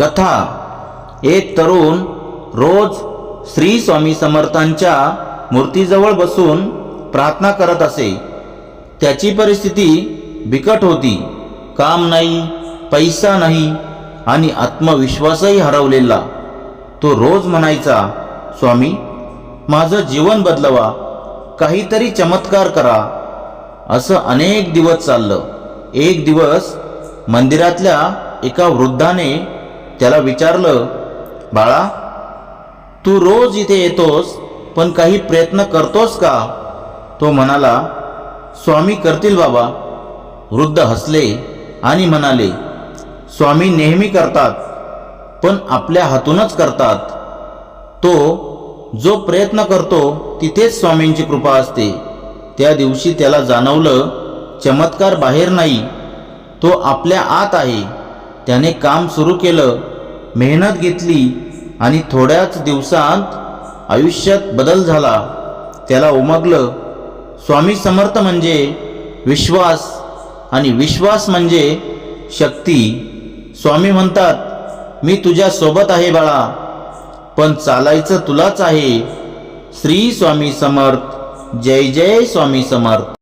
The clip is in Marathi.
कथा। एक तरुण रोज श्री स्वामी समर्थांच्या मूर्तीजवळ बसून प्रार्थना करत असे। त्याची परिस्थिती बिकट होती। काम नाही, पैसा नाही आणि आत्मविश्वासही हरवलेला। तो रोज म्हणायचा, स्वामी, माझं जीवन बदलवा, काहीतरी चमत्कार करा। असं अनेक दिवस चाललं। एक दिवस मंदिरातल्या एका वृद्धाने त्याला विचारलं, बाळा, तू रोज इथे येतोस, पण काही प्रयत्न करतोस का? तो म्हणाला, स्वामी करतील बाबा। वृद्ध हसले आणि म्हणाले, स्वामी नेहमी करतात, पण आपल्या हातूनच करतात। तो जो प्रयत्न करतो तिथेच स्वामींची कृपा असते। त्या दिवशी त्याला जाणवलं, चमत्कार बाहेर नाही, तो आपल्या आत आहे। त्याने काम सुरू केलं, मेहनत घेतली आणि थोड्याच दिवसांत आयुष्यात बदल झाला। त्याला उमगलं, स्वामी समर्थ म्हणजे विश्वास आणि विश्वास म्हणजे शक्ती। स्वामी म्हणतात, मी तुझ्या सोबत आहे बाळा, पण चालायचं तुलाच आहे। श्री स्वामी समर्थ। जय जय स्वामी समर्थ।